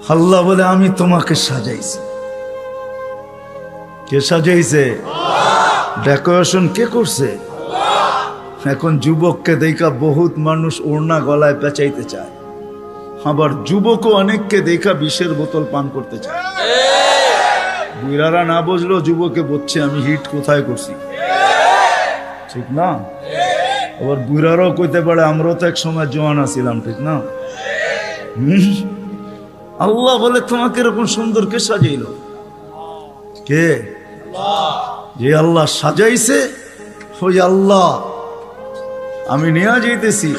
আল্লাহ বলে আমি তোমাকে সাজাইছি। কে সাজাইছে? ডেকোরেশন কে করছে? এখন যুবককে দেখা বহুত মানুষ ওড়না গলায় পেঁচাইতে চায়, আবার যুবকও অনেককে দেখা বিষের বোতল পান করতে চায়। বুড়ারা না বুঝলো যুবকে বলছে আমি হিট কোথায় করছি, ঠিক না? আবার বুড়ারাও কইতে পারে আমরাও তো এক সময় জওয়ান আছিলাম, ঠিক না? আল্লাহ বলে তোমাকে এরকম সুন্দর কে সাজাইল? কে? যে আল্লাহ সাজাইছে ওই আল্লাহ আমি নিয়ে যাইতেছি।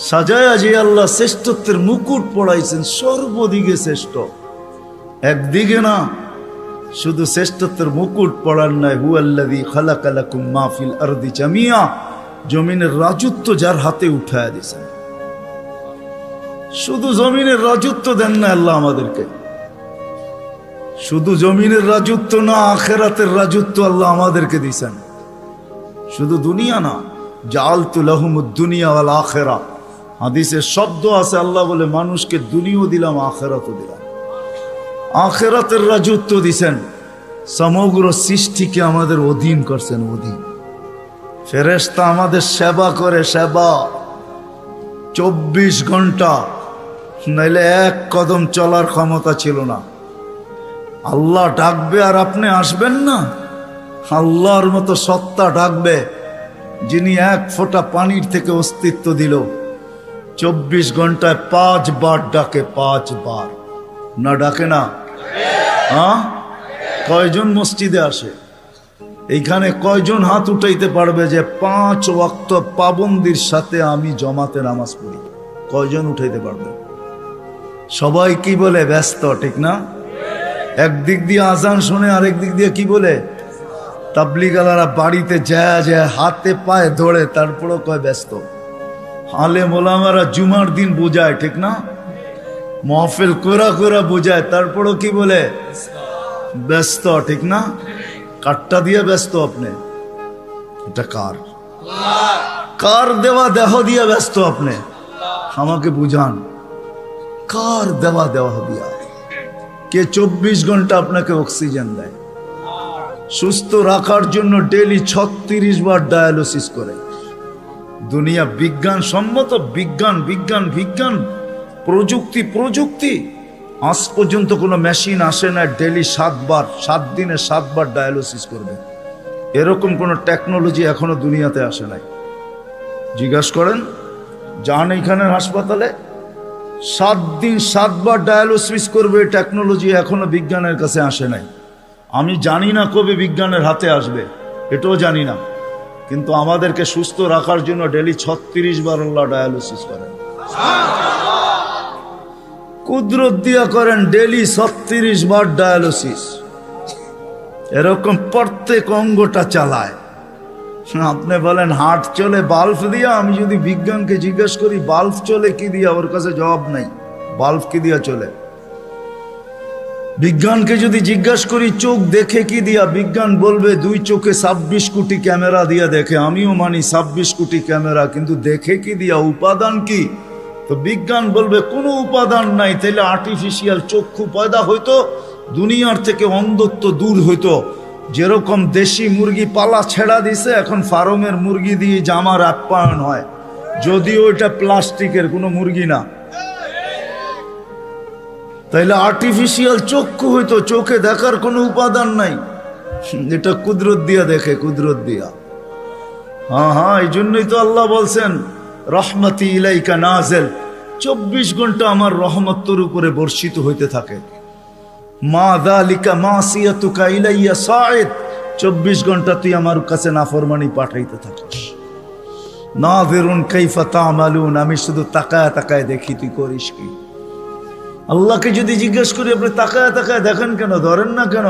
সাজায়া যে আল্লাহ শ্রেষ্ঠত্বের মুকুট পড়াইছেন, সর্বদিকে শ্রেষ্ঠ, একদিকে না। শুধু শ্রেষ্ঠত্বের মুকুট পড়ার নাই, হুয়াল্লাযী খালাকা লাকুম মা ফিল আরদি জামিয়া, জমিনের রাজত্ব যার হাতে উঠায়া দিয়েছেন। শুধু জমিনের রাজত্ব দেন না আল্লাহ আমাদেরকে, শুধু জমিনের রাজত্ব না, আখিরাতের রাজত্ব আল্লাহ আমাদেরকে দিয়েছেন। শুধু দুনিয়া না, জাআলতু লাহুমুদ দুনিয়া ওয়াল আখিরা, হাদিসে শব্দ আছে আল্লাহ বলে মানুষকে দুনিয়াও দিলাম আখিরাতও দিলাম। আখিরাতের রাজত্ব দিছেন, সমগ্র সৃষ্টিকে আমাদের অধীন করছেন, অধীন। ফেরেশতা আমাদের সেবা করে, সেবা 24 ঘন্টা, নাইলে এক কদম চলার ক্ষমতা ছিল না। আল্লাহ ডাকবে আর আপনি আসবেন না? আল্লাহর মতো সত্তা ডাকবে যিনি এক ফোঁটা পানির থেকে অস্তিত্ব দিল, 24 ঘন্টায় 5 বার ডাকে, 5 বার। না ডাকে না? হ্যাঁ, কয়জন মসজিদে আসে? এইখানে কয়জন হাত উঠাইতে পারবে যে 5 ওয়াক্ত পাবন্দির সাথে আমি জমাতে নামাজ পড়ি? কয়জন উঠাইতে পারবে? সবাই কি বলে? ব্যস্ত, ঠিক না? একদিক দিয়ে আজান শুনে, আরেক দিক দিয়ে কি বলে? তাবলীগালারা বাড়িতে যায় যায় হাতে পায়ে ধরে, তারপরও কয় ব্যস্ত। আলেম ওলামারা জুমার দিন বোঝায়, ঠিক না? মাহফিল কোরা কোরা বোঝায়, তারপরও কি বলে? ব্যস্ত, ঠিক না? কাটটা দিয়ে ব্যস্ত আপনি? এটা কার? কার দেওয়া দেহ দিয়ে ব্যস্ত আপনি? আমাকে বুঝান, কার দেওয়া দেহ দিয়া? কে 24 ঘন্টা আপনাকে অক্সিজেন দেয়? সুস্থ রাখার জন্য ডেইলি 36 বার ডায়ালিসিস করে। দুনিয়া বিজ্ঞান সম্মত, বিজ্ঞান বিজ্ঞান বিজ্ঞান, প্রযুক্তি প্রযুক্তি, আজ পর্যন্ত কোনো মেশিন আসে না ডেইলি 7 বার, 7 দিনে 7 বার ডায়ালিসিস করবে। এরকম কোনো টেকনোলজি এখনো দুনিয়াতে আসে নাই। জিজ্ঞাসা করেন, যান এইখানের হাসপাতালে, 7 দিন 7 বার ডায়ালিসিস করবে, টেকনোলজি এখনো বিজ্ঞানের কাছে আসে নাই। আমি জানি না কবে বিজ্ঞানের হাতে আসবে, এটাও জানি না, কিন্তু আমাদেরকে সুস্থ রাখার জন্য ডেইলি 36 বার আল্লাহ ডায়ালিসিস করেন। কুদরত দিয়া করেন ডেইলি 36 বার ডায়ালিসিস। এরকম প্রত্যেক অঙ্গটা চালায়। আপনি বলেন হার্ট চলে বাল্ব দিয়া, আমি যদি বিজ্ঞানকে জিজ্ঞেস করি বাল্ব চলে কি দিয়া, ওর কাছে জবাব নাই। বাল্ব কি দিয়া চলে? বিজ্ঞানকে যদি জিজ্ঞাসা করি চোখ দেখে কি দিয়া, বিজ্ঞান বলবে 2 চোখে 26 কোটি ক্যামেরা দিয়া দেখে। আমিও মানি 26 কোটি ক্যামেরা, কিন্তু দেখে কি দিয়া? উপাদান কি? তো বিজ্ঞান বলবে কোনো উপাদান নাই। তাইলে আর্টিফিশিয়াল চক্ষু পয়দা হইতো, দুনিয়ার থেকে অন্ধত্ব দূর হইতো। যেরকম দেশি মুরগি পালা ছেড়া দিছে, এখন ফার্মের মুরগি দিয়ে জামার আপ্যায়ন হয়, যদিও এটা প্লাস্টিকের কোনো মুরগি না। তাইলে আর্টিফিশিয়াল চক্ষু হইতো, চোখে দেখার কোনো উপাদান নাই। এটা কুদরত দিয়া দেখে, কুদরত দিয়া। হ্যাঁ, এই জন্যই তো আল্লাহ বলছেন রহমতি ইলাইকা নাজেল, 24 ঘন্টা আমার রহমত তোর উপরে বর্ষিত হইতে থাকে। মা যালিকা মাসিয়াতুকা ইলাইয়া সাঈদ, 24 ঘন্টা তুই আমার কাছে নাফরমানি পাঠাইতে থাকিস। নাযিরুন কাইফা তা'মালুন, আমি শুধু তাকায় তাকায় দেখি তুই করিস কি। আল্লাহকে যদি জিজ্ঞেস করি আপনি তাকায় তাকায় দেখেন কেন, ধরেন না কেন?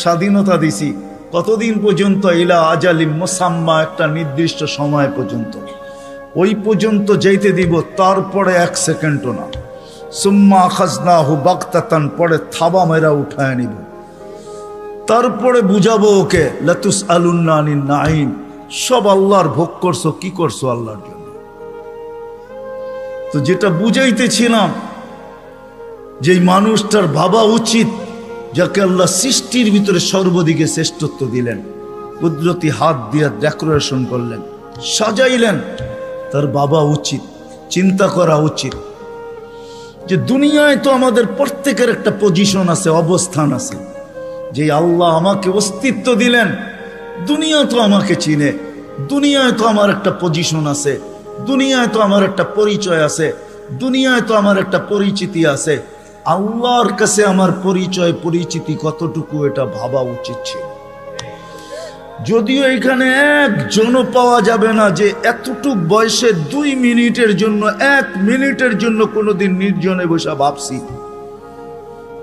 স্বাধীনতা দিছি কতদিন পর্যন্ত? ইলা আজালিম মুসাম্মা, একটা নির্দিষ্ট সময় পর্যন্ত। ওই পর্যন্ত যাইতে দিব, তারপরে 1 সেকেন্ডও না। সুম্মা আখাযনাহু বাগতাতান, পরে থাবা মেরা উঠায় নিব। তারপরে বুঝাবো ওকে লাতুসআলুন্না আনিন নাঈম, সব আল্লাহর ভোগ করছো, কি করছো আল্লাহর জন্য। তো যেটা বুঝাইতেছিলাম যেই মানুষটার ভাবা উচিত, যাকে আল্লাহ সৃষ্টির ভিতরে সর্বদিকে শ্রেষ্ঠত্ব দিলেন, কুদরতি হাত দিয়ে ডেকোরেশন করলেন, সাজাইলেন, তার ভাবা উচিত, চিন্তা করা উচিত যে দুনিয়ায় তো আমাদের প্রত্যেকের একটা পজিশন আছে, অবস্থান আছে। যে আল্লাহ আমাকে অস্তিত্ব দিলেন, দুনিয়া তো আমাকে চিনে, দুনিয়ায় তো আমার একটা পজিশন আছে, দুনিয়ায় তো আমার একটা পরিচয় আছে, দুনিয়ায় তো আমার একটা পরিচিতি আছে। আল্লাহর কাছে আমার পরিচয় পরিচিতি কতটুকু, এটা ভাবা উচিত ছিল। যদিও এখানে একজনও পাওয়া যাবে না যে এতটুক বয়সে 2 মিনিটের জন্য, 1 মিনিটের জন্য কোনোদিন নির্জনে বসে ভাবছি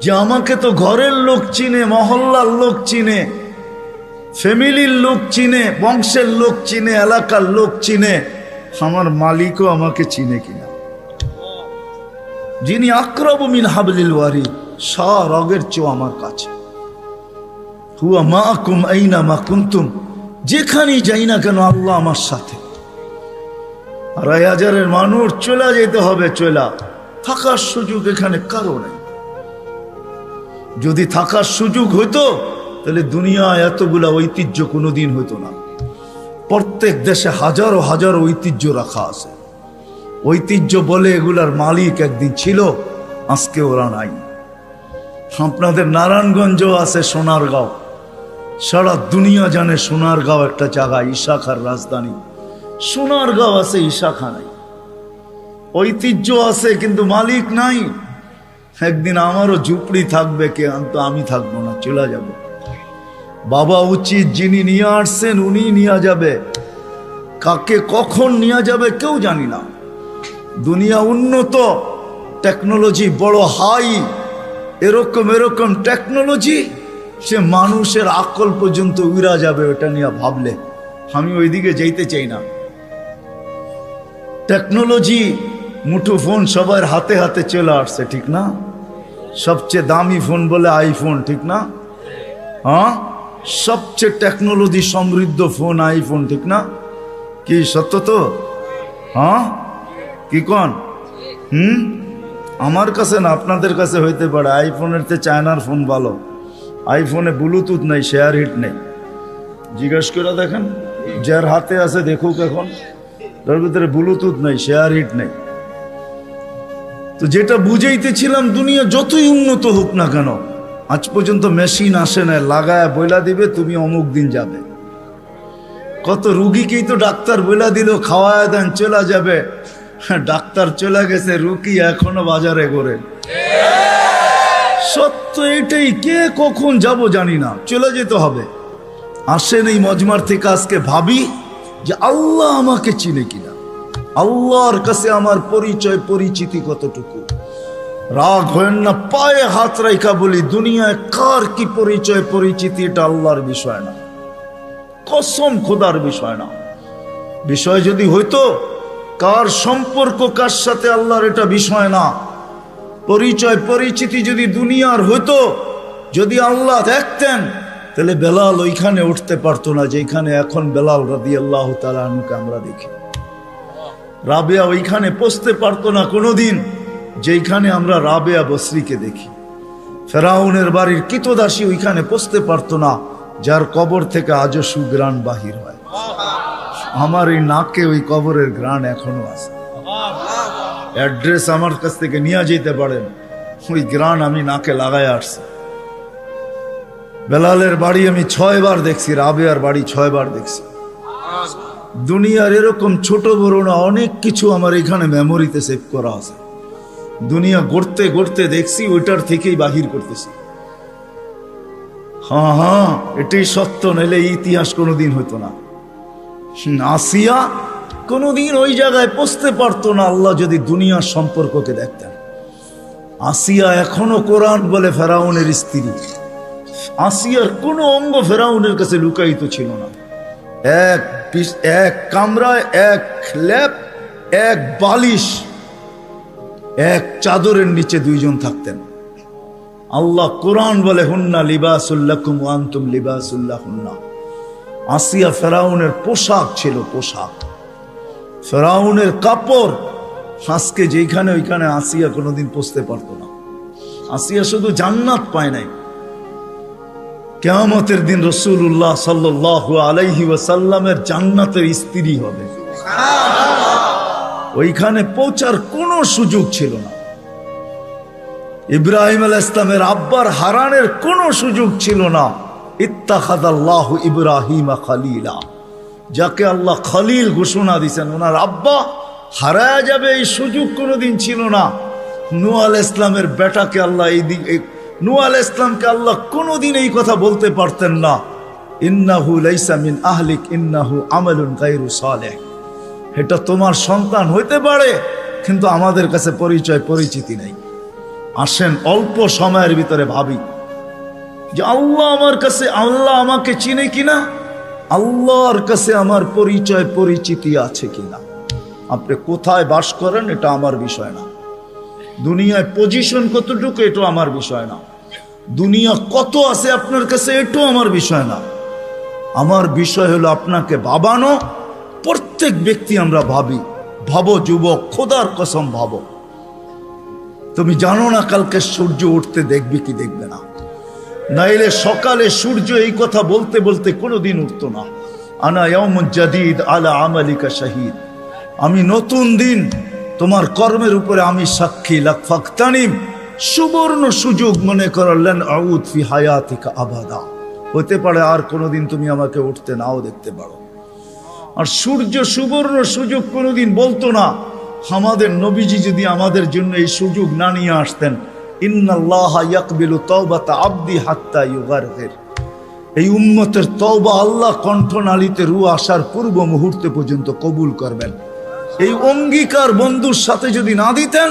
যে আমাকে তো ঘরের লোক চিনে, মহল্লার লোক চিনে, ফ্যামিলির লোক চিনে, বংশের লোক চিনে, এলাকার লোক চিনে, আমার মালিকও আমাকে চিনে কিনা। যিনি আকরাবু মিন হাবলিল ওয়ারিদ, রগের চেয়েও আমার কাছে। হুয়া মাআকুম আইনা মা কুনতুম, যেখানেই যাই না কেন আল্লাহ আমার সাথে। 2,500 মানুষ চলে যেতে হবে, চলা থাকার সুযোগ এখানে কারো নেই। যদি থাকার সুযোগ হইতো তাহলে দুনিয়ায় এতগুলা ঐতিহ্য কোনোদিন হইতো না। প্রত্যেক দেশে হাজারো হাজারো ঐতিহ্য রাখা আছে। ঐতিহ্য বলে এগুলার মালিক একদিন ছিল, আজকে ওরা নাই। আপনাদের নারায়ণগঞ্জও আছে, সোনারগাঁও, সারা দুনিয়া জানে সোনারগাঁও একটা জায়গা, ইশাখার রাজধানী। সোনারগাঁও আছে, ইশাখা নাই। ঐতিহ্য আছে কিন্তু মালিক নাই। একদিন আমারও ঝুপড়ি থাকবে, কিন্তু আমি থাকবো না, চলে যাব। বাবা উচিত, যিনি নিয়ে আসছেন উনি নিয়ে যাবে, কাকে কখন নিয়ে যাবে কেউ জানি না। দুনিয়া উন্নত, টেকনোলজি বড় হাই, এরকম এরকম টেকনোলজি, সে মানুষের আকল পর্যন্ত উড়া যাবে ওটা নিয়ে ভাবলে। আমি ওইদিকে যাইতে চাই না। টেকনোলজি, মুঠো ফোন সবার হাতে হাতে চলে আসছে, ঠিক না? সবচেয়ে দামি ফোন বলে আইফোন, ঠিক না? হ্যাঁ, সবচেয়ে টেকনোলজি সমৃদ্ধ ফোন আইফোন, ঠিক না? কি সত্য তো? হ্যাঁ, কি কন? আমার কাছে না, আপনাদের কাছে হইতে পারে। আইফোনের চেয়ে চায়নার ফোন ভালো। আইফোনে ব্লুটুথ নাই, শেয়ার হিট নেই। জিজ্ঞেস করে দেখেন, যার হাতে আছে দেখুক, এখন তার ভিতরে ব্লুটুথ নাই, শেয়ার হিট নেই। তো যেটা বুঝাইতেছিলাম, দুনিয়া যতই উন্নত হোক না কেন, আজ পর্যন্ত মেশিন আসে না লাগায় বইলা দিবে তুমি অমুক দিন যাবে। কত রুগীকেই তো ডাক্তার বইলা দিল খাওয়ায় দেন চলে যাবে, ডাক্তার চলে গেছে, রুগী এখনো বাজারে ঘোরে। সত্য এটাই, কে কখন যাব জানি না, চলে যেতে হবে। আসেন এই মজমার থেকে আজকে ভাবি যে আল্লাহ আমাকে চিনে কিনা, আল্লাহর কাছে আমার পরিচয় পরিচিতি কতটুকু। রাগ হয় না, পায়ে হাত রাইখা বলি, দুনিয়ায় কার কি পরিচয় পরিচিতি এটা আল্লাহর বিষয় না, কসম খোদার বিষয় না। বিষয় যদি হইতো, কার সম্পর্ক কার সাথে আল্লাহর, এটা বিষয় না। পরিচয় পরিচিতি যদি দুনিয়ার হইতো, যদি আল্লাহ দেখতেন, তাহলে বেলাল ওইখানে উঠতে পারতো না যেখানে এখন বেলাল রাদিয়াল্লাহু তাআলা আনহুকে আমরা দেখি। রাবেয়া ওইখানে পৌঁছতে পারতো না কোনোদিন যেখানে আমরা রাবেয়া বসরিকে দেখি। ফেরাউনের বাড়ির কিতদাসী ওইখানে পৌঁছতে পারতো না যার কবর থেকে আজও সুগ্রাণ বাহির হয়। আমার এই নাকে ওই কবরের গ্রাণ এখনো আছে। অ্যাড্রেস আমার কাছ থেকে নিয়ে যেতে পারেন, ওই গ্রাণ আমি নাকে লাগায় আসছি। বেলালের বাড়ি আমি 6 বার দেখছি, রাবেয়ার বাড়ি 6 বার দেখছি। দুনিয়ার এরকম ছোট বড় না অনেক কিছু আমার এখানে মেমোরিতে সেভ করা আছে। দুনিয়া গড়তে গড়তে দেখছি, ওইটার থেকেই বাহির করতেছি। হ্যাঁ হ্যাঁ, এটাই সত্য, নাইলে ইতিহাস কোনোদিন হতো না। আসিয়া কোনোদিন ওই জায়গায় পৌঁছতে পারতো না আল্লাহ যদি দুনিয়ার সম্পর্ককে দেখতেন। আসিয়া এখনো কোরআন বলে ফেরাউনের স্ত্রী। আসিয়ার কোনো অঙ্গ ফেরাউনের কাছে লুকায়িত ছিল না। এক কামরায়, এক ল্যাপ, এক বালিশ, এক চাদরের নিচে 2 জন থাকতেন। আল্লাহ কোরআন বলে, হুন্না লিবাসুল লাকুম ওয়া আনতুম লিবাসুল লাহুন্না। আসিয়া ফেরাউনের পোশাক ছিল, পোশাক, ফেরাউনের কাপড়। আজকে যেখানে ওইখানে আসিয়া কোনোদিন পৌঁছতে পারতো না। আসিয়া শুধু জান্নাত পায় নাই, কিয়ামতের দিন রাসূলুল্লাহ সাল্লাল্লাহু আলাইহি ওয়াসাল্লামের জান্নাতের স্ত্রী হবে। ওইখানে পৌঁছার কোনো সুযোগ ছিল না। ইব্রাহিম আলাইহিস সালামের আব্বার হারানের কোনো সুযোগ ছিল না। ইত্তাখাযাল্লাহু ইব্রাহিমা খলিলা, যাকে আল্লাহ খলিল ঘোষণা দিয়েছেন, ওনার আব্বা হারায়া যাবে এই সুযোগ কোনোদিন ছিল না। নূহ আলাইহিস সালামের বেটাকে আল্লাহ নূহ আলাইহিস সালামকে আল্লাহ কোনোদিন এই কথা বলতে পারতেন না, ইন্নাহু লাইসা মিন আহলিক ইন্নাহু আমালুন গায়রু সালেহ। এটা তোমার সন্তান হইতে পারে, কিন্তু আমাদের কাছে পরিচিতি নাই। আসেন অল্প সময়ের ভিতরে ভাবি যে আল্লাহ আমাকে চিনে কিনা, আল্লাহর কাছে আমার পরিচিতি আছে কিনা। আপনি কোথায় বাস করেন এটা আমার বিষয় না, দুনিয়ায় পজিশন কতটুকু এটা আমার বিষয় না, দুনিয়া কত আছে আপনার কাছে এটাও আমার বিষয় না। আমার বিষয় হলো আপনাকে ভাবানো। প্রত্যেক ব্যক্তি আমরা ভাবো যুবক, খোদার কসম ভাবো, তুমি জানো না কালকে সূর্য উঠতে দেখবে কি দেখবে না। নাইলে সকালে সূর্য এই কথা বলতে বলতে কোনোদিন উঠতো না, আনা ইয়াউমুন জাদীদ আলা আমালিকা শাহীদ, আমি নতুন দিন তোমার কর্মের উপরে আমি সাক্ষী। লাকফাকতানিম, সুবর্ণ সুযোগ মনে করলেন, আউদ ফি হায়াতিকা আবাদা, হতে পারে আর কোনোদিন তুমি আমাকে উঠতে নাও দেখতে পারো। আর সূর্য সুবর্ণ সুযোগ কোনোদিন বলতো না। আমাদের নবীজি যদি আমাদের জন্য এই সুযোগ না নিয়ে আসতেন, ইন্নাল্লাহা ইয়াকবিলু তাওবাতা আবদি হাত্তা ইউগারগির, এই উম্মতের তওবা আল্লাহ কণ্ঠনালীতে রূহ আসার পূর্ব মুহূর্তে পর্যন্ত কবুল করবেন। এই অঙ্গীকার বন্ধুর সাথে যদি না দিতেন,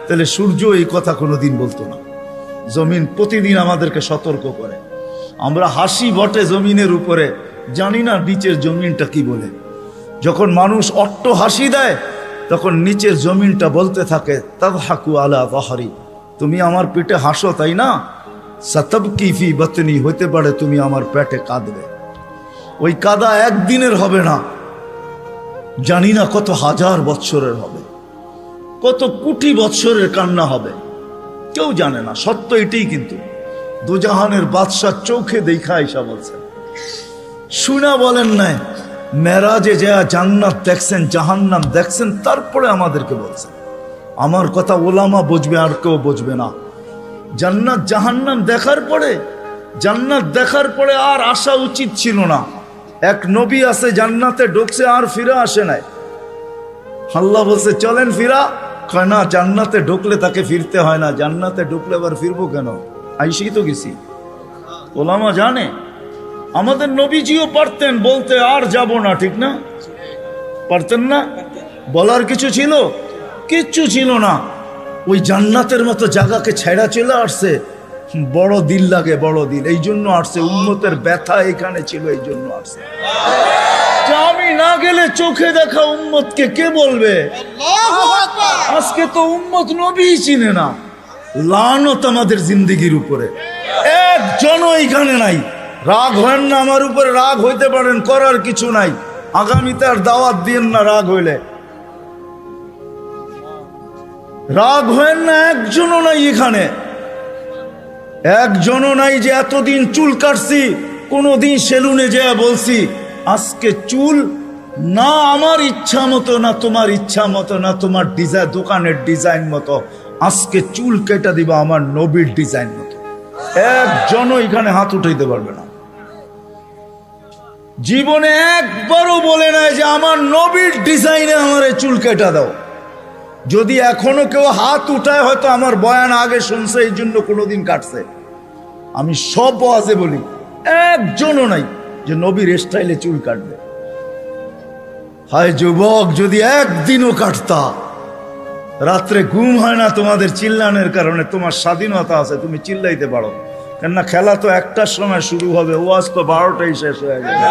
তাহলে সূর্য এই কথা কোনোদিন বলতো না। জমিন প্রতিদিন আমাদেরকে সতর্ক করে। আমরা হাসি বটে জমিনের উপরে, জানি না নিচের জমিনটা কি বলে। যখন মানুষ অট্ট হাসি দেয়, তখন নিচের জমিনটা বলতে থাকে, তাদহাকু আলা যাহরি, তুমি আমার পেটে হাসো তাই না, সাতাবকি ফি বাতনি, হতে পারে তুমি আমার পেটে কাঁদবে। ওই কাদা একদিনের হবে না, জানি না কত হাজার বৎসরের হবে, কত কোটি বৎসরের কান্না হবে, কেউ জানে না। সত্য এটাই, কিন্তু দুজাহানের বাদশাহ চোখে দেখা আইসা বলছেন, শুনা বলেন নাই, মেরাজে যা জান্নাত দেখছেন, জাহান্নাম দেখছেন, তারপরে আমাদেরকে বলছেন। আমার কথা ওলামা বুঝবে, আর কেউ বুঝবে না। জান্নাত জাহান্নাম জান্নাত দেখার পরে আর আসা উচিত ছিল না। এক নবী আছে জান্নাতে ঢুকছে আর ফিরে আসে নাই। আল্লাহ বলছে চলেন ফিরা, কয় না, জান্নাতে ঢুকলে তাকে ফিরতে হয় না, জান্নাতে ঢুকলে আবার ফিরবো কেন, আইসেই তো গেছি। ওলামা জানে, আমাদের নবীজিও পারতেন বলতে আর যাব না, ঠিক না? পারতেন না? বলার কিছু ছিল? কিচ্ছু ছিল না। ওই জান্নাতের মতো জায়গাকে ছেড়া চলে আসছে। বড় দিল লাগে, বড় দিল, এই জন্য আসছে। উম্মতের ব্যথা এখানে ছিল, এই জন্য আসছে। আমি না গেলে চোখে দেখা উম্মতকে কে বলবে? আজকে তো উম্মত নবীই চিনে না। লানত আমাদের জিন্দেগির উপরে, একজনও এইখানে নাই। রাগ হয় না আমার উপরে, রাগ হইতে পারেন, করার কিছু নাই। আগামীতে আর দাওয়াত দিয়েন না রাগ হইলে। রাগ হয় না, একজনও নাই এখানে, একজনও নাই যে এতদিন চুল কাটছি, কোনোদিন সেলুনে যেয়ে বলছি আজকে চুল না আমার ইচ্ছা মতো, না তোমার ইচ্ছা মতো, না তোমার ডিজাইন দোকানের ডিজাইন মতো, আজকে চুল কেটে দিবা আমার নবীর ডিজাইন মতো। একজনও এখানে হাত উঠাইতে পারবে না। জীবনে একবারও বলে নাই যে আমার নবীর ডিজাইনে আমার চুল কেটে দাও। যদি এখনো কেউ হাত উঠায়, হয়তো আমার বয়ান আগে শুনছে, এই জন্য কোনোদিন কাটছে। আমি সব ওয়াজে বলি, একজনও নাই যে নবীর স্টাইলে চুল কাটবে। হায় যুবক, যদি একদিনও কাটতা। রাত্রে ঘুম হয় না তোমাদের চিল্লানের কারণে। তোমার স্বাধীনতা আছে, তুমি চিল্লাইতে পারো, কেননা খেলা তো 1টার সময় শুরু হবে, ওয়াজ তো 12টায় শেষ হয়ে যাবে।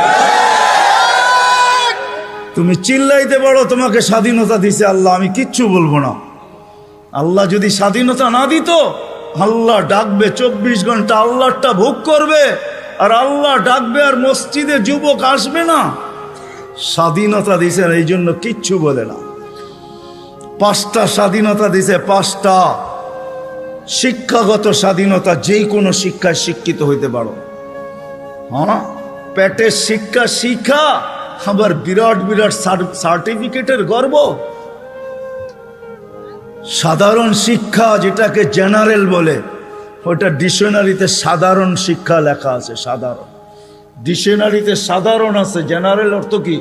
তুমি চিল্লাইতে পারো, তোমাকে স্বাধীনতা দিছে আল্লাহ, আমি কিচ্ছু বলবো না। আল্লাহ যদি স্বাধীনতা না দিত, আল্লাহ ডাকবে 24 ঘন্টা, আল্লাহটা ভোগ করবে, আর আল্লাহ ডাকবে আর মসজিদে যুবক আসবে না। স্বাধীনতা দিছে, এই জন্য কিচ্ছু বলে না। 5টা স্বাধীনতা দিছে, 5টা। শিক্ষাগত স্বাধীনতা, যেই কোনো শিক্ষায় শিক্ষিত হইতে পারো। হ্যাঁ, পেটের শিক্ষা শিক্ষা, আবার বিরাট বিরাট সার্টিফিকেটের গর্ব। সাধারণ শিক্ষা যেটাকে জেনারেল বলে, ওটা ডিকশনারিতে সাধারণ শিক্ষা লেখা আছে। সাধারণ ডিকশনারিতে সাধারণ আছে, জেনারেল অর্থ কি?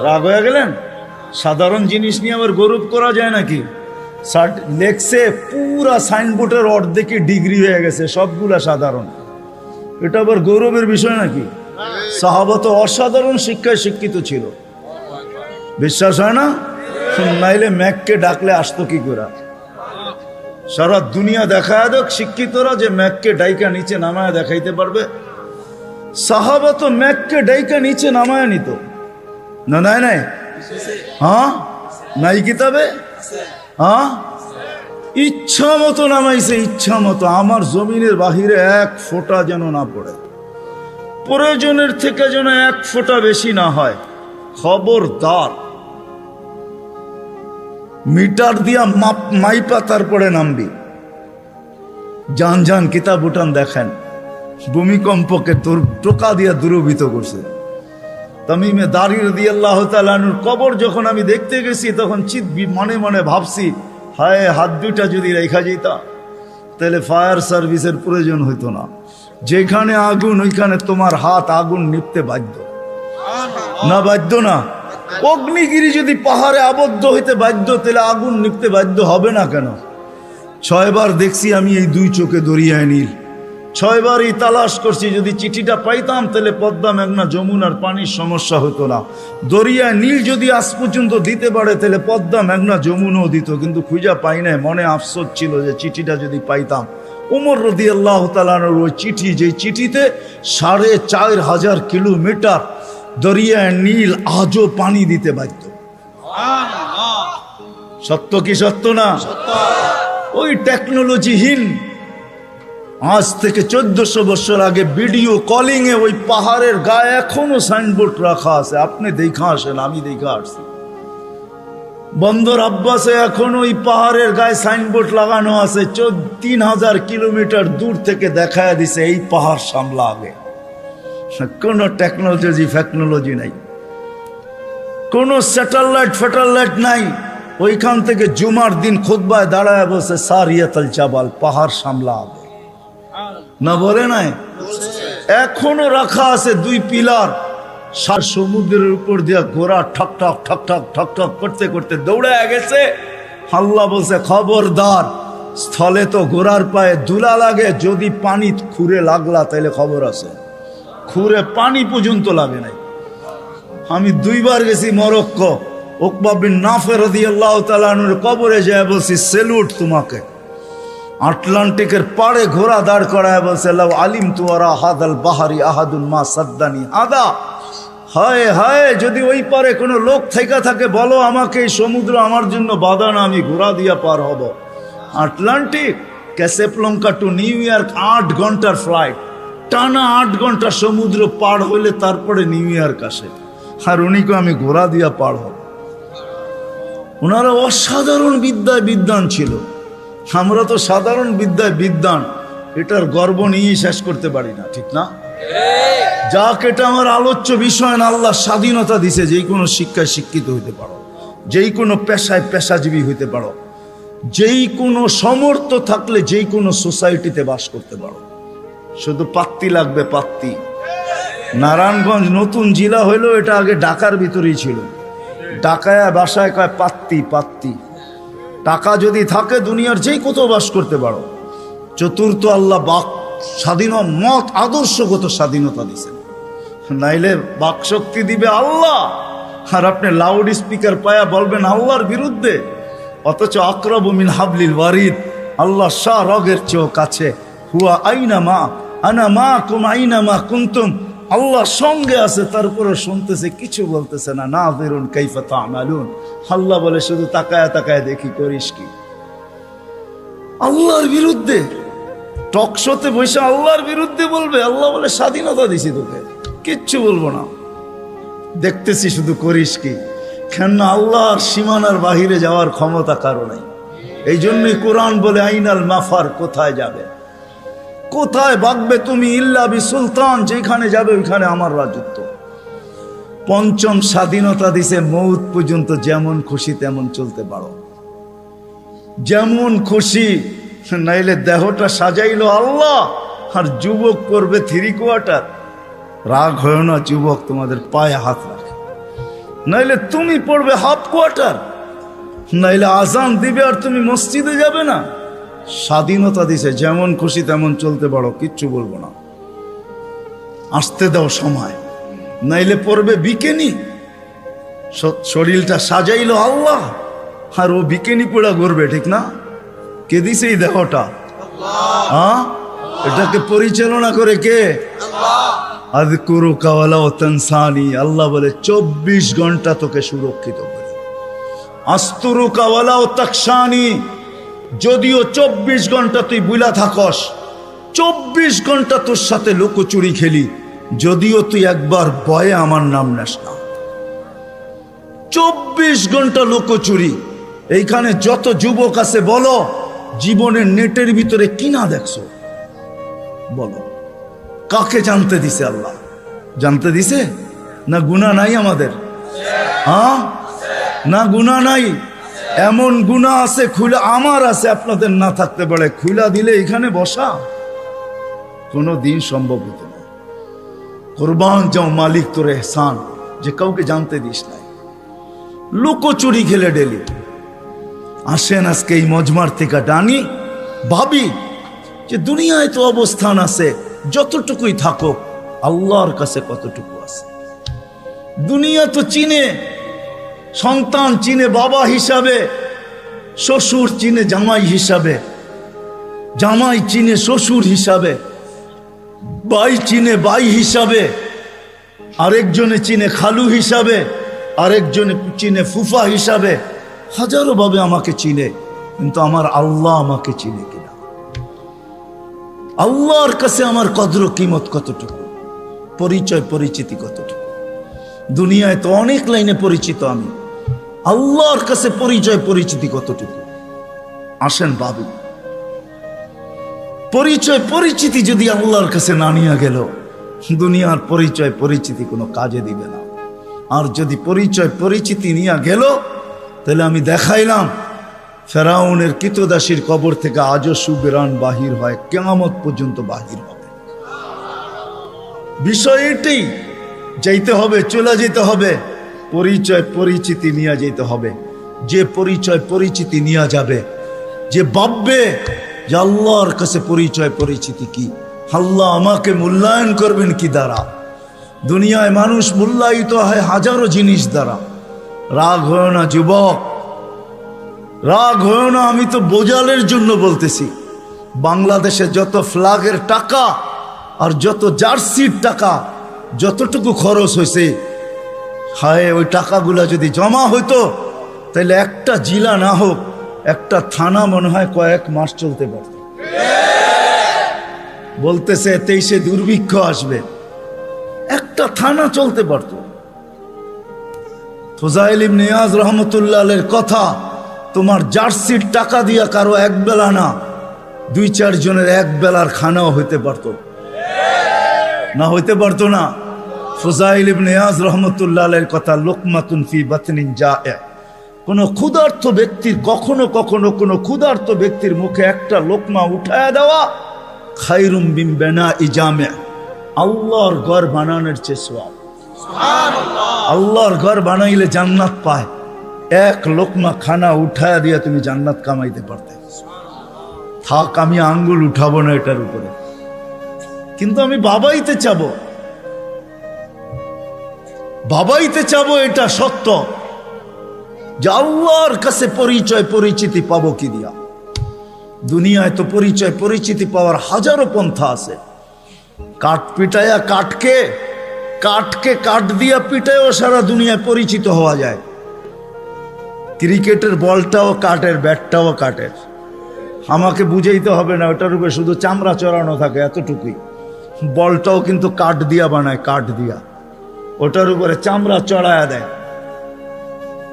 রাগ হয়ে গেলেন? সাধারণ জিনিস নিয়ে আবার গৌরব করা যায় নাকি? লেখছে পুরা সাইনবোর্ডের অর্ধেকে ডিগ্রি হয়ে গেছে, সবগুলা সাধারণ। এটা আবার গৌরবের বিষয় নাকি? সাহাবা তো অসাধারণ শিক্ষায় শিক্ষিত ছিল, বিশ্বাস হয় না? নাইলে ম্যাককে ডাকলে আসতো কি করে? সারা দুনিয়া দেখায় দেখ শিক্ষিতরা যে ম্যাককে ডাইকা নিচে নামায় দেখাইতে পারবে। সাহাবা তো ম্যাককে ডাইকা নিচে নামায় নিত না? নাই নাই, হ্যাঁ নাই কিতাবে? হ্যাঁ, ইচ্ছা মতো নামাইছে, ইচ্ছা মতো। আমার জমিনের বাহিরে এক ফোঁটা যেন না পড়ে, প্রয়োজনের থেকে যেন এক ফোঁটা বেশি না হয়। খবরদার, মিটার দিয়া মাইপা তারপরে নামবি। যান যান কিতাব উঠান দেখেন, ভূমিকম্পকে টোকা দিয়া দূরভূত করছে। তামিমে দারি রাদিয়াল্লাহু তাআলা আনহুর কবর যখন আমি দেখতে গেছি, তখন মনে মনে ভাবছি, হায় হাত দুইটা যদি রেখা যেতা তাহলে ফায়ার সার্ভিসের প্রয়োজন হইতো না। যেখানে আগুন ওইখানে তোমার হাত আগুন নিপতে বাধ্য না? বাধ্য না? অগ্নিগিরি যদি পাহাড়ে আবদ্ধ হইতে বাধ্য, তাহলে আগুন নিপতে বাধ্য হবে না কেন? 6 বার দেখছি আমি এই দুই চোখে দরিয়ায় নীল, 6 বারই তালাশ করছি। যদি চিঠিটা পাইতাম তাহলে পদ্মা, মেঘনা, যমুনার পানির সমস্যা হতো না। দরিয়ায় নীল যদি আজ পর্যন্ত দিতে পারে, তাহলে পদ্মা, মেঘনা, যমুনাও দিত, কিন্তু খুঁজা পাই নাই। মনে আফসোস ছিল যে চিঠিটা যদি পাইতাম। ওমর রাদিয়াল্লাহু তাআলা আনহুর ওই চিঠি, যে চিঠিতে 4500 কিলোমিটার দরিয়ায় নীল আজও পানি দিতে বাধ্য। সত্য কি সত্য না? ওই টেকনোলজিহীন, আজ থেকে 1400 বছর আগে ভিডিও কলিং এ ওই পাহাড়ের গায়ে এখনো সাইনবোর্ড রাখা আছে। আপনি দেখা আসেন, আমি দেখা আসছি। বন্দর আব্বাসে এখন ওই পাহাড়ের গায়ে সাইনবোর্ড লাগানো আছে। 3000 কিলোমিটার দূর থেকে দেখায় দিছে এই পাহাড় সামলা আগে। কোনো টেকনোলজি নাই, কোনো স্যাটেলাইট নাই। ওইখান থেকে জুমার দিন খুতবায় দাঁড়ায় বসে সারিয়াতুল জাবাল, পাহাড় সামলা আগে না বলে নাই? এখনো রাখা আছে 2 পিলার। সমুদ্রের উপর দিয়া ঘোড়া ঠক ঠক ঠক ঠক ঠক ঠক করতে করতে দৌড়ে গেছে। আল্লাহ বলছে, খবরদার, স্থলে তো ঘোড়ার পায়ে ধুলা লাগে, যদি পানি খুঁড়ে লাগলা তাইলে খবর আছে। খুঁড়ে পানি পর্যন্ত লাগে নাই। আমি 2 বার গেছি মরক্কো। উকবা বিন নাফে রাদিয়াল্লাহু তাআলা আনহুর কবরে যায় বলছি, সেলুট তোমাকে। আটলান্টিকের পাড়ে ঘোড়া দাঁড় করায় বলছে, লাউ আলিমতু ওয়ারা হাদাল বাহারি আহাদুন মা সাদ্দানি আদা। হায় হায়, যদি ওই পারে কোনো লোক থেকে থাকে বলো আমাকে, এই সমুদ্র আমার জন্য বাধা না, আমি ঘোড়া দিয়া পার হব। আটলান্টিক, ক্যাসেপ্লঙ্কা টু নিউ ইয়র্ক 8 ঘন্টার ফ্লাইট, টানা 8 ঘন্টা সমুদ্র পার হইলে তারপরে নিউ ইয়র্ক আসে। আর উনিকে আমি ঘোড়া দিয়া পার হব। ওনারা অসাধারণ বিদ্যায় বিদ্বান ছিল। আমরা তো সাধারণ বিদ্যায় বিদ্বান, এটার গর্ব নিয়েই শেষ করতে পারি না, ঠিক না? যাক, এটা আমার আলোচ্য বিষয় না। আল্লাহ স্বাধীনতা দিছে, যেই কোনো শিক্ষায় শিক্ষিত হইতে পারো, যেই কোনো পেশায় পেশাজীবী হইতে পারো, যেই কোনো সমর্থ থাকলে যেই কোনো সোসাইটিতে বাস করতে পারো। শুধু পাত্তি লাগবে, পাত্তি। নারায়ণগঞ্জ নতুন জেলা হইলো, এটা আগে ঢাকার ভিতরেই ছিল। ঢাকায় বাসায় কয় পাত্তি, পাত্তি। টাকা যদি থাকে দুনিয়ার যেই কোথাও বাস করতে পারো। চতুর্থ, আল্লাহ বাক স্বাধীন মত আদর্শগত স্বাধীনতা দিছেন, নাইলে বাক শক্তি দিবে আল্লাহ। আর আপনি লাউড স্পিকার পায়া বলবেন আল্লাহর বিরুদ্ধে, অথচ আকরাবু মিন হাবলিল ওয়ারিদ, আল্লাহ শাহ রগের চেয়েও কাছে। হুয়া আইনা মা আনা মা কুম আইনা মা কুনতুম, আল্লাহ সঙ্গে আছে, তারপরে শুনতেছে, কিছু বলতেছে না। নাযিরুন কাইফা তা'মালুন, আল্লাহ বলে শুধু তাকায় তাকায় দেখি করিস কি। আল্লাহর বিরুদ্ধে টকশোতে বসে আল্লাহর বিরুদ্ধে বলবে। আল্লাহ বলে স্বাধীনতা দিছি তোকে, কিচ্ছু বলবো না, দেখতেছি শুধু করিস কি। কেন? আল্লাহর সীমানার বাহিরে যাওয়ার ক্ষমতা কারো নাই। এই জন্যই কোরআন বলে আইনাল মাফার, কোথায় যাবে, কোথায় ভাগবে তুমি, ইল্লা বি সুলতান, যেখানে যাবে ওইখানে আমার রাজত্ব। পঞ্চম স্বাধীনতা দিছে, মৌত পর্যন্ত যেমন খুশি তেমন চলতে পারো, যেমন খুশি, নাইলে দেহটা সাজাইলো আল্লাহ আর যুবক করবে 3/4। রাগ হয় না যুবক তোমাদের পায়ে হাত রাখে, নাইলে তুমি পড়বে 1/2, নাইলে আজান দিবে আর তুমি মসজিদে যাবে না। স্বাধীনতা দিছে, যেমন খুশি তেমন চলতে পারো, কিচ্ছু বলবো না, আসতে দাও সময়, নাইলে পড়বে বিকেনি। শরীরটা সাজাইলো আল্লাহ আর ও বিকেনি পোড়া করবে, ঠিক না? কে দিছে এই দেহটা? হ্যাঁ, এটাকে পরিচালনা করে কে? আযকুরুকা ওয়ালা তানসানি। আল্লাহ বলে 24 ঘন্টা তোকে সুরক্ষিত করি। আস্তুরুকা ওয়ালা তাকশানি, যদিও 24 ঘন্টা তুই বুলা থাকস, 24 ঘন্টা তোর সাথে লুকোচুরি খেলি, যদিও তুই একবার ভয়ে আমার নাম নেস না। 24 ঘন্টা লুকোচুরি। এইখানে যত যুবক আছে বলো, জীবনের নেটের ভিতরে কি না দেখছো? বলো, কাকে জানতে দিছে আল্লাহ? জানতে দিছে না? গুনাহ নাই আমাদের? হ্যাঁ, না গুনাহ নাই? এমন গুনাহ আছে খুলে, আমার আছে, আপনাদের না থাকতে পারে, খুলা দিলে এখানে বসা কোনো দিন সম্ভব হতো না। কুরবান যাও মালিক তোর এহসান, যে কাউকে জানতে দিস নাই, লুকোচুরি খেলে ডেলি। আসেন আজকে এই মজমার থেকে ডানি, ভাবি যে দুনিয়ায় তো অবস্থান আছে, যতটুকুই থাকো আল্লাহর কাছে কতটুকু আছে। দুনিয়া তো চিনে, সন্তান চিনে বাবা হিসাবে, শ্বশুর চিনে জামাই হিসাবে, জামাই চিনে শ্বশুর হিসাবে, ভাই চিনে ভাই হিসাবে, আরেকজনে চিনে খালু হিসাবে, আরেকজনে চিনে ফুফা হিসাবে, হাজারো ভাবে আমাকে চিনে, কিন্তু আমার আল্লাহ আমাকে চিনে কিনা? আল্লাহর কাছে আমার কদর কিমত কতটুকু, পরিচয় পরিচিতি কতটুকু? দুনিয়ায় তো অনেক লাইনে পরিচিত আমি, আল্লাহর কাছে পরিচয় পরিচিতি কতটুকু? আসেন ভাবি, পরিচয় পরিচিতি যদি আল্লাহর কাছে না নিয়ে গেল, দুনিয়ার পরিচয় পরিচিতি কোনো কাজে দিবে না। আর যদি পরিচয় পরিচিতি নিয়ে গেল, তাহলে আমি দেখাইলাম ফেরাউনের কৃতদাসীর কবর থেকে আজও সুবেরান বাহির হয়, কিয়ামত পর্যন্ত বাহির হবে। বিষয় এটাই, যাইতে হবে, চলে যেতে হবে, পরিচয় পরিচিতি নিয়ে যেতে হবে। যে পরিচয় পরিচিতি নিয়ে যাবে, যে ভাববে যে আল্লাহর কাছে পরিচয় পরিচিতি কি, আল্লাহ আমাকে মূল্যায়ন করবেন কি দ্বারা? দুনিয়ায় মানুষ মূল্যায়িত হয় হাজারো জিনিস দ্বারা। রাগ হয় না যুবক, রাগ হয় না, আমি তো বোঝালের জন্য বলতেছি। বাংলাদেশে যত ফ্ল্যাগের টাকা আর যত জার্সির টাকা যতটুকু খরচ হয়েছে, হায় ওই টাকাগুলা যদি জমা হইতো, তাহলে একটা জেলা না হোক, একটা থানা মনে হয় কয়েক মাস চলতে পারত। বলতেছে 23-এ দুর্ভিক্ষ আসবে, একটা থানা চলতে পারত। ফুজাইল ইবনে ইয়াজ রহমতুল্লাহ আলাইহির কথা, তোমার জার্সির টাকা দিয়া কারো এক বেলা না, 2-4 জনের এক বেলার খানাও হইতে পারত না? হইতে পারতো না? ফুজাইল ইবনে ইয়াজ রহমতুল্লাহ আলাইহির কথা, লুকমাতুন ফি বাতনিন জায়ে, কোন ক্ষুধার্ত ব্যক্তির কখনো কখনো কোন ক্ষুধার্ত ব্যক্তির মুখে একটা লোকমা উঠায়া দেওয়া খায়রুম মিন বিনাই জামে, আল্লাহর ঘর বানানোর চেয়ে সওয়াব। আল্লাহর ঘর বানাইলে জান্নাত পায়, এক লোকমা খানা উঠায়া দিয়া তুমি জান্নাত কামাইতে পারতে। থাক, আমি আঙ্গুল উঠাবো না এটার উপরে, কিন্তু আমি বাবাইতে চাবো, বাবাইতে চাবো, এটা সত্য যে আল্লাহর কাছে পরিচয় পরিচিতি পাবো কি দিয়া? দুনিয়ায় তো পরিচয় পরিচিতি পাওয়ার হাজারো পন্থা আছে। কাঠ পিটায়া কাঠকে, কাঠকে কাঠ দিয়া পিটায়ও সারা দুনিয়ায় পরিচিত হওয়া যায়। ক্রিকেটের বলটাও কাঠের, ব্যাটটাও কাঠের। আমাকে বুঝাইতে হবে না, ওটার উপরে শুধু চামড়া চড়ানো থাকে, এতটুকুই। বলটাও কিন্তু কাঠ দিয়া বানায়, কাঠ দিয়া, ওটার উপরে চামড়া চড়ায়া দেয়।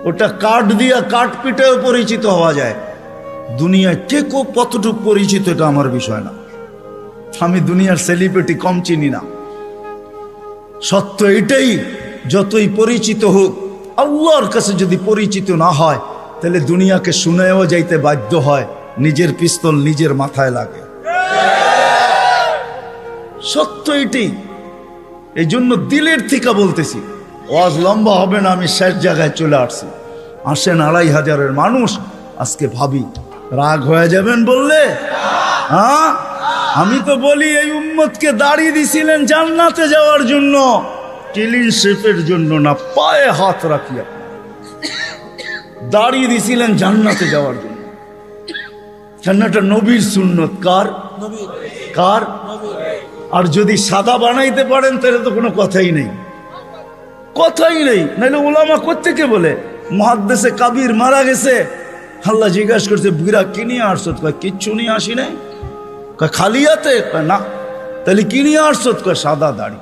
ওটা কাঠ দিয়া, কাঠ পিটায়ও পরিচিত হওয়া যায়। দুনিয়ায় কে কতটুকু পরিচিত এটা আমার বিষয় না, আমি দুনিয়ার সেলিব্রিটি কম চিনি না। সত্য এটাই, যতই পরিচিত হোক, আল্লাহর কাছে যদি পরিচিত না হয় তাহলে দুনিয়াকে শুনেও যাইতে বাধ্য হয়, নিজের পিস্তল নিজের মাথায় লাগে। সত্য এটাই। এই জন্য দিলের থেকে বলতেছি, ওয়াজ লম্বা হবে না, আমি শেষ জায়গায় চলে আসছি। আসেন 2500 মানুষ, আজকে ভাবি রাগ হয়ে যাবেন বললে? হ্যাঁ, আমি তো বলি এই উম্মতকে দাঁড়িয়ে দিছিলেন জান্নাতে যাওয়ার জন্য, ক্লিন শেপের জন্য না। পায়ে হাত রাখিয়া দাঁড়িয়ে দিছিলেন জান্নাতে যাওয়ার জন্য। জান্নাতটা নবীর সুন্নত। কার? কার? আর যদি সাদা বানাইতে পারেন তাহলে তো কোনো কথাই নেই, কথাই নেই। নাহলে ওলামা কোত্থেকে বলে মুহাদ্দিসে কাবির মারা গেছে, আল্লাহ জিজ্ঞাসা করছে বুড়া কি নিয়ে আসছো? কয় কিচ্ছু নিয়ে আসি নাই। কয় খালি হাতে? কয় না। তাহলে কি নিয়ে আসছো? কয় সাদা দাড়ি।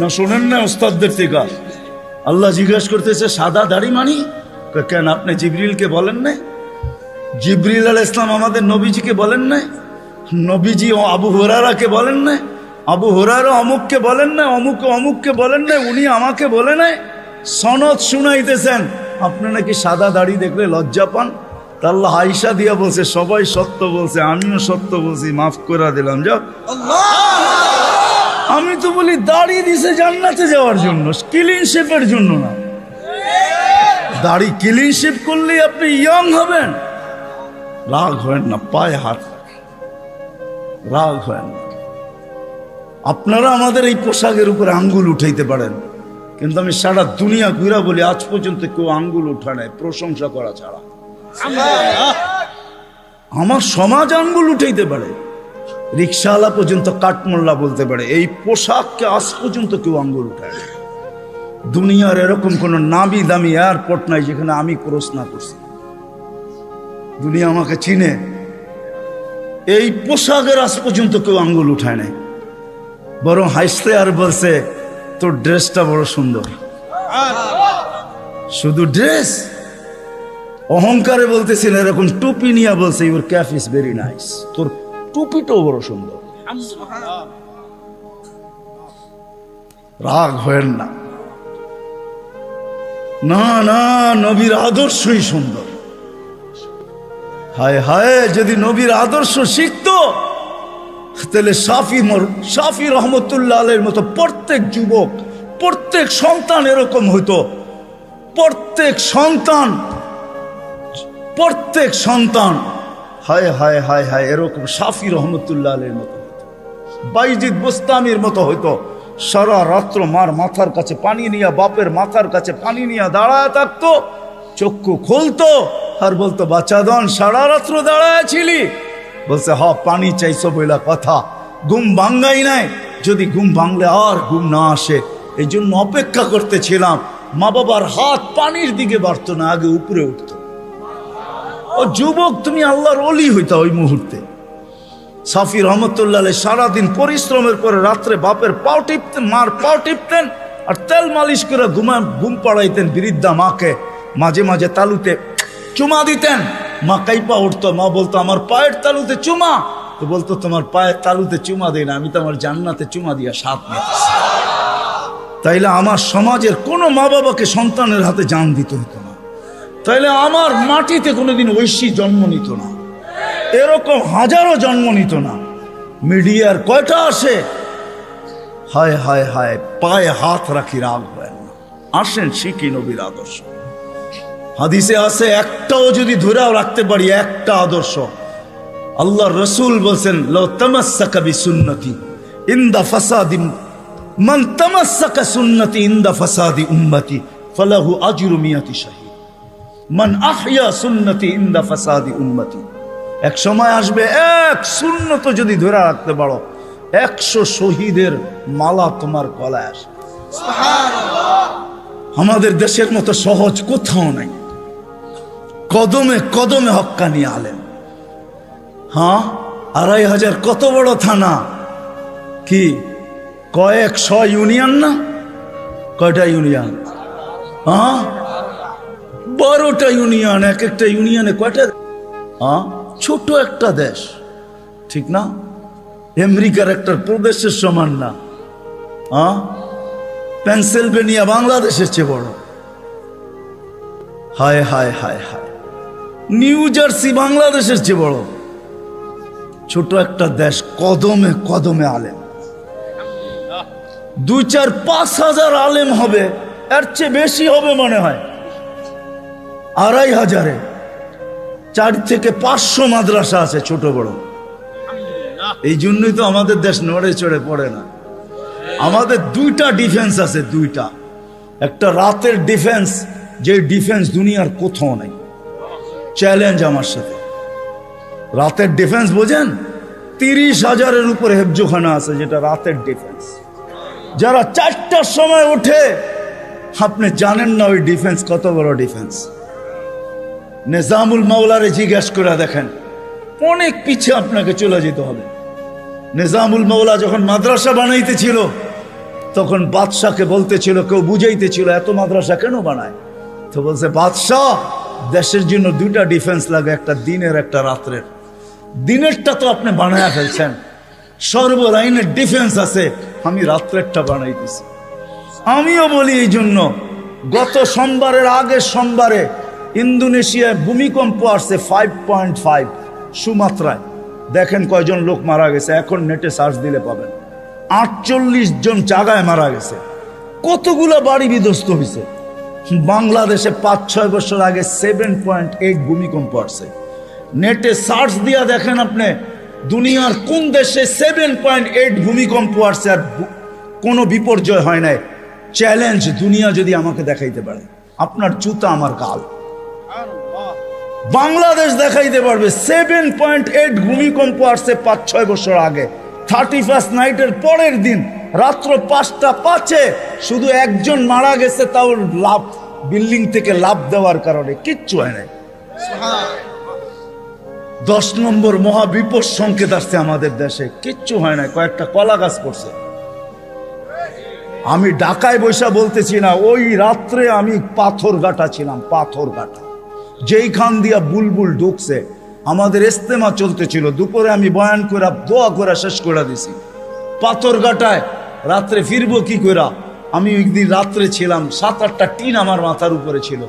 না শোনেন না ওস্তাদদের থেকে? আল্লাহ জিজ্ঞাসা করতেছে সাদা দাড়ি মানি? কয় কেন, আপনি জিবরিলকে বলেন নাই? জিবরিল আলাইহিস সালাম আমাদের নবীজিকে বলেন নাই? নবীজি আবু হুরায়রাকে বলেন নাই? আবু হুরায়রা অমুককে বলেন নাই? অমুককে বলেন নাই? উনি আমাকে বলে নাই? সনদ শুনাইতেছেন, আপনি নাকি সাদা দাড়ি দেখলে লজ্জা পান। তা আল্লাহ আয়েশা দিয়া বলছে সবাই সত্য বলছে, আমিও সত্য বলছি, মাফ করে দিলাম। যাও। আমি তো বলি দাড়ি দিছে জান্নাতে যাওয়ার জন্য, ক্লিন শেপের জন্য না। দাড়ি ক্লিন শেপ করলে আপনি ইয়ং হবেন। রাগ হয় না, পায়ে হাত রাগ হয় না। আপনারা আমাদের এই পোশাকের উপরে আঙ্গুল উঠাইতে পারেন, কিন্তু আমি সারা দুনিয়া ঘুরা বলি আজ পর্যন্ত কেউ আঙ্গুল উঠা নাই প্রশংসা করা ছাড়া। আমার সমাজ আঙ্গুল উঠাইতে পারে, রিক্সাওয়ালা পর্যন্ত কাঠমোল্লা বলতে পারে, এই পোশাককে আজ পর্যন্ত কেউ আঙ্গুল উঠায় না। দুনিয়ার এরকম কোন নামি দামি এয়ারপোর্ট নাই যেখানে আমি ক্রস না করছি। দুনিয়া আমাকে চিনে, এই পোশাকের আজ পর্যন্ত কেউ আঙ্গুল উঠায় নাই। বরং হাসতে আর বলছে তোর ড্রেসটা বড় সুন্দর। শুধু ড্রেস, অহংকারে বলতেছিল, এরকম টুপি নিয়ে বলছে your cap is very nice, তোর টুপিটাও বড় সুন্দর। রাগ হয়েন না, না না, নবীর আদর্শই সুন্দর। হায় হায়, যদি নবীর আদর্শ শিখতো তাহলে শাফি রহমতুল্লাহ আলাইহির মতো প্রত্যেক যুবক, প্রত্যেক সন্তান এরকম হইতো। প্রত্যেক সন্তান হায় হায় হায় হায় এরকম শাফি রহমতুল্লাহ আলাইহির মতো হইতো, বাইজিদ বুস্তামির মতো হইতো। সারা রাত্র মার মাথার কাছে পানি নিয়ে, বাপের মাথার কাছে পানি নিয়ে দাঁড়ায় থাকতো, চক্ষু খুলতো আর বলতো বাচ্চাদন সারা রাত্র দাঁড়ায় ছিলি? বলছে হ, পানি চাইছো বইলা কথা, ঘুম ভাঙ্গাই নাই। যদি ঘুম ভাঙলে আর ঘুম না আসে, এই জন্য অপেক্ষা করতেছিলাম। মা বাবার হাত পানির দিকে বাড়তো না, আগে উপরে উঠতো। ও যুবক, তুমি আল্লাহর ওলি হইতা ওই মুহূর্তে। শাফি রহমতুল্লাহ আলাইহি সারাদিন পরিশ্রমের পরে রাত্রে বাপের পাও টিপতেন, মার পাও টিপতেন, আর তেল মালিশ করে ঘুম পাড়াইতেন বৃদ্ধা মাকে। মাঝে মাঝে তালুতে চুমা দিতেন, মা কাইপা উঠতো। মা বলতো আমার পায়ের তালুতে চুমা। তো বলতো তোমার পায়ের তালুতে চুমা দেয় না, আমি তো আমার জান্নাতে চুমা দিয়া সাথ নিতেছি। তাইলে আমার সমাজের কোনো মা বাবাকে সন্তানের হাতে জান দিতে হতো না। তাইলে আমার মাটিতে কোনোদিন ঐশী জন্ম নিত না, এরকম হাজারো জন্ম নিত না। মিডিয়ার কয়টা আসে, হায় হায় হায়, পায়ে হাত রাখি, রাগ হয় না। আসেন শিখি নবীর আদর্শ। হাদিসে আছে, একটাও যদি ধরেও রাখতে পারি, একটা আদর্শ, আল্লাহ রসুল বলছেন লাউ তামাসসাকা বিসুন্নতি ইনদা ফাসাদি মান তামাসসাকা সুন্নতি ইনদা ফাসাদি উম্মতি ফালাহু আজরু মিয়াতি শাহীদ মান আহইয়া সুন্নতি ইনদা ফাসাদি উম্মতি। এক সময় আসবে, এক সুন্নত যদি ধরে রাখতে পারো, 100 শহীদের মালা তোমার গলায় আসবে। আমাদের দেশের মতো সহজ কোথাও নাই, কদমে কদমে হক্কানি আলেম। হ্যাঁ, 2500 কত বড় থানা, কি কয়েকশ ইউনিয়ন না? কয়টা ইউনিয়ন? হ্যাঁ, 12টা ইউনিয়ন, এক একটা ইউনিয়নে কয়টা? ছোট একটা দেশ, ঠিক না? আমেরিকার একটা প্রদেশের সমান না। পেনসিলভেনিয়া বাংলাদেশের চেয়ে বড়। হায় হায় হায় হায়, নিউ জার্সি বাংলাদেশের চেয়ে বড়। ছোট একটা দেশ, কদমে কদমে আলেম। 2, 4, 5 হাজার আলেম হবে, এর চেয়ে বেশি হবে মনে হয়। 2500-এ 4 থেকে 500 মাদ্রাসা আছে, ছোট বড়। এই জন্যই তো আমাদের দেশ নড়ে চড়ে পড়ে না। আমাদের 2টা ডিফেন্স আছে, 2টা। একটা রাতের ডিফেন্স, যে ডিফেন্স দুনিয়ার কোথাও নাই। চ্যালেঞ্জ আমার সাথে। রাতের ডিফেন্স বোঝেন? 30,000-এর উপরে হেফজোখানা আছে, যেটা রাতের ডিফেন্স। যারা 4টার সময় ওঠে, আপনি জানেন না ওই ডিফেন্স কত বড় ডিফেন্স। নিজামুল মাওলারে জিজ্ঞেস করে দেখেন, অনেক পিছিয়ে আপনাকে চলে যেতে হবে। নিজামুল মাওলা যখন মাদ্রাসা বানাইতেছিল, তখন বাদশাকে বলতেছিল, কেউ বুঝাইতেছিল এত মাদ্রাসা কেন বানায়? তো বলছে, বাদশাহ, দেশের জন্য 2টা ডিফেন্স লাগে, একটা দিনের একটা রাত্রের। দিনেরটা তো আপনি বানায়া ফেলছেন, সর্বলাইনের ডিফেন্স আছে, আমি রাত্রেরটা বানাইতেছি। আমিও বলি এই জন্য, গত সোমবারের আগের সোমবারে ইন্দোনেশিয়ায় ভূমিকম্প আসছে 5.5 সুমাত্রায়। দেখেন কয়জন লোক মারা গেছে, এখন নেটে সার্চ দিলে পাবেন। 48 জন জায়গায় মারা গেছে। কতগুলো বাড়ি বিধ্বস্ত হয়েছে। বাংলাদেশে 5-6 বছর আগে 7.8 ভূমিকম্প আসছে। নেটে সার্চ দিয়া দেখেন আপনি, দুনিয়ার কোন দেশে 7.8 ভূমিকম্প আসছে আর কোনো বিপর্যয় হয় নাই। চ্যালেঞ্জ, দুনিয়া যদি আমাকে দেখাইতে পারে, আপনার জুতা আমার গাল। বাংলাদেশ দেখাইতে পারবে 7.8 ভূমিকম্প আসছে 5-6 বছর আগে। 31st নাইটের পরের দিন রাত্র 5:05 শুধু একজন মারা গেছে, তাও লাভ, বিল্ডিং থেকে লাভ দেওয়ার কারণে, কিচ্ছু হয় নাই। 10 নম্বর মহাবিপদ সংকেত আসছে আমাদের দেশে, কিচ্ছু হয় না, কয়েকটা কলা গাছ পড়ছে। আমি ঢাকায় বৈশা বলতেছি না, ওই রাত্রে আমি পাথরঘাটা ছিলাম, পাথরঘাটা, যেইখান দিয়া বুলবুল ঢুকছে। আমাদের ইস্তেমা চলতেছিল, দুপুরে আমি বয়ান করে দোয়া করে শেষ করে দিছি। পাথরঘাটায় রাত্রে ফিরবো কি করে? আমি ওই দিন রাত্রে ছিলাম, 7-8টা টিন আমার মাথার উপরে ছিল,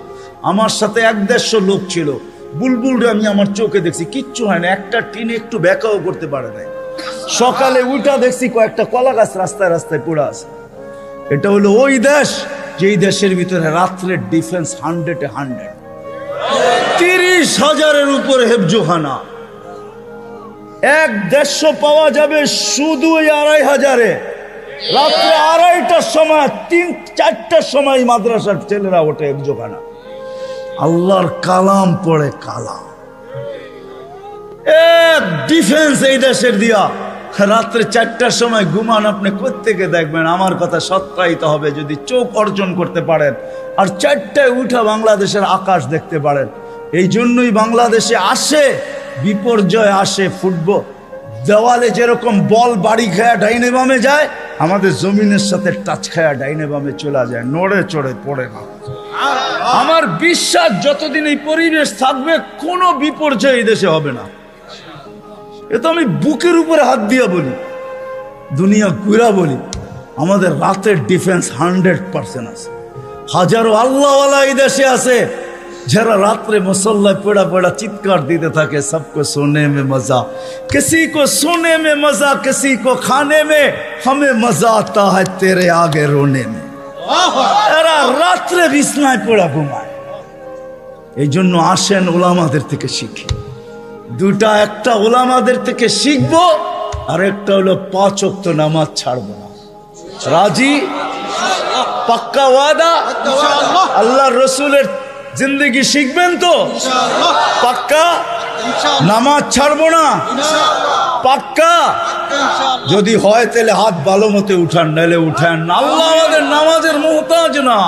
আমার সাথে 1-150 লোক ছিল। বুলবুল আমি আমার চোখে দেখছি, কিচ্ছু হয় না, একটা টিনে একটু ব্যাকাও করতে পারে নাই। সকালে উঠা দেখছি কয়েকটা কলা গাছ রাস্তায় রাস্তায় পড়ে আছে। এটা হলো ওই দেশ, যেই দেশের ভিতরে রাত্রের ডিফেন্স 100-এ 100। 30,000-এর উপরে হেফজোখানা। 1-150 পাওয়া যাবে শুধু ওই 2,500-এ। রাত্রে 2:30টার সময়, 3-4টার সময় মাদ্রাসার ছেলেরা ওঠে হেফজোখানা, আল্লাহর কালাম পড়ে। কালাম এক ডিফেন্স এই দেশের দিয়া। রাত্রে 4টার সময় ঘুমান, আপনি কোত্থেকে দেখবেন? আমার কথা সত্যায়িত হবে যদি চোখ অর্জন করতে পারেন আর 4টায় উঠা বাংলাদেশের আকাশ দেখতে পারেন। এই জন্যই বাংলাদেশে আসে বিপর্যয়, আসে ফুটবল। দেওয়ালে যেরকম বল বাড়ি খায়া ডাইনে বামে যায়, আমাদের জমিনের সাথে টাচ খায়া ডাইনে বামে চলে যায়, নড়ে চড়ে পড়ে না। আমার বিশ্বাস যতদিন এই পরিবেশ থাকবে, কোনো বিপর্যয় এই দেশে হবে না। এ তো আমি বুকের উপরে হাত দিয়া বলি, দুনিয়া ঘুরা বলি। আমাদের রাতের ডিফেন্স 100% আছে। হাজারো আল্লাহওয়ালা এই দেশে আছে, যারা রাত্রে মুসল্লায় পড়া পড়া চিৎকার দিতে থাকে, সবকো সোনে মে মজা, কিসি কো সোনে মে মজা, কিসি কো খানে মে, হমে মজা আতা হ্যায় তেরে আগে রোনে মে। এরা রাত্রে বিছনায় পড়া ঘুমায়। এই জন্য আসেন ওলামাদের থেকে শিখি। 2টা, একটা ওলামাদের থেকে শিখবো, আর একটা হলো 5 ওয়াক্ত নামাজ ছাড়বো না। রাজি? পাক্কা ওয়াদা? আল্লাহ রসুলের জিন্দগি শিখবেন তো? পাক্কা? নামাজ ছাড়বো না? পাক্কা? যদি হয় তাহলে হাত ভালো মতে উঠান, নাহলে উঠান। আল্লাহ আমাদের নামাজের মুহতাজ না।